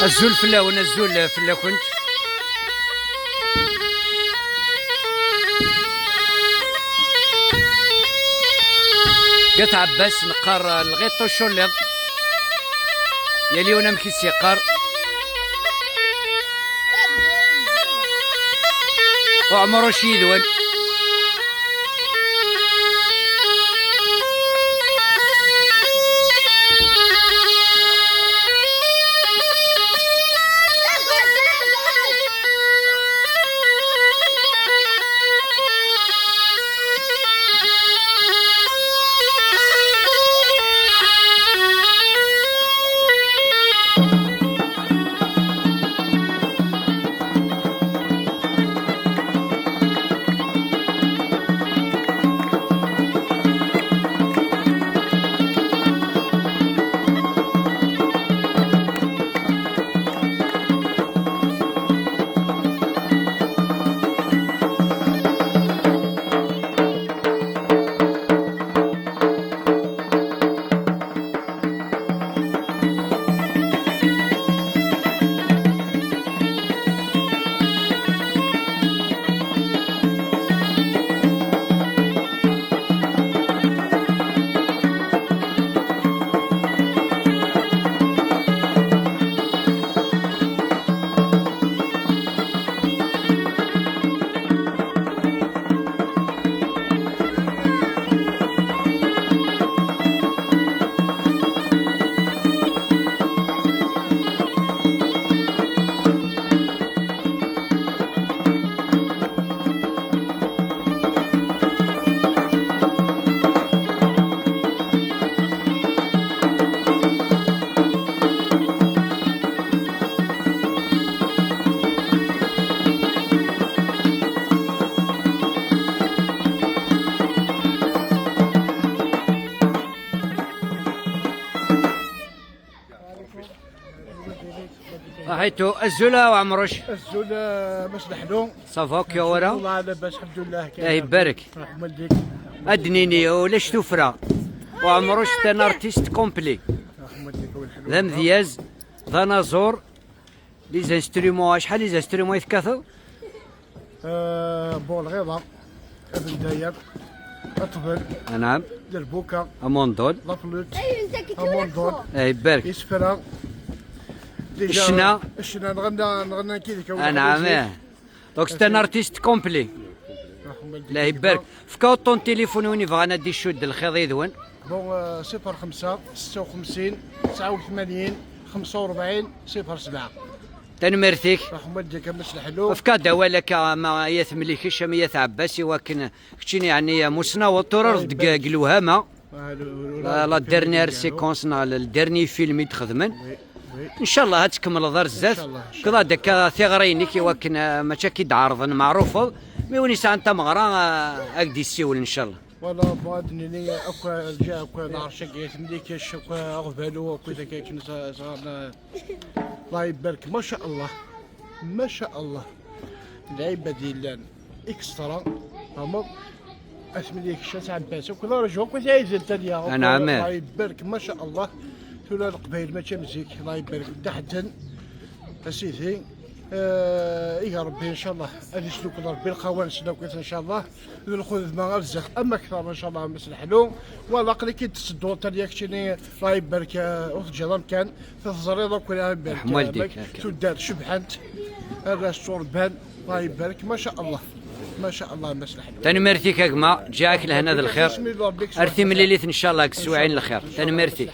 الزول فلاون الزول فلا كنت قالت عباس نقار الغيطو الشوليض يلي ونا مكيسي قار وعمرو شيدوان حيتو الزولا وعمروش الزولا باش نحلو صافاك يا ورا والله لاباس الحمد لله. الله يبارك رحم والديك. ادنيني ولاش توفرا وعمروش تان ارتيست كومبلي رحم والديك والحلو. ذا مذياز ذا نازور لي زانسترومون شحال لي زانسترومون يتكاثوا بول غيضه ابن داير اطبل نعم دربوكا اموندول لافلوت اموندول الله يبارك يسفرا الشنا الشنا نغنى كيف نعم دونك ستان ارتيست كومبلي الله يبارك فكاو طون تليفون وين بغانا دي شود الخيض يذون بون 05 56 89 45 07 تنمرتيك رحم والديك باش نحلو فكا دوالك ما يثمليكش ما يثعباسي ولكن كتشيني يعني مسنا وطرر دقاق الوهامه لا ديرنيير سيكونس الديرني فيلم يتخدمن ان شاء الله هتكمل دار الزات كذا داك ثغرينك ولكن ماشي كي عارضن معروف مي وني ساعه انت مغرا اكدي السيول ان شاء الله والله بغادني اكو جا اكو نهار شقيت مليكش اكو غفالو اكو ذاك كنا صغارنا الله يبارك ما شاء الله ما شاء الله العيبه ديال اكسترا فهمت اسمي ليك الشاس عباس وكل رجل وكل زايد تانية نعم الله يبارك ما شاء الله ثلاث القبائل ماشي مزيك الله يبارك تحتن اسيدي يا ربي ان شاء الله هذه سلوك ربي القوان سلوك ان شاء الله ناخذ ما غرزق اما اكثر ان شاء الله مثل حلو والله قلي كي تسدو ترياك شني الله يبارك وقت جرام كان في الزريضه كلها يبارك تدار شبحنت هذا الشربان الله يبارك ما شاء الله ما شاء الله مثل حلو تاني ميرتيك يا جماعه جاك لهنا ذا الخير ارثي مليليت ان شاء الله كسواعين الخير تاني ميرتي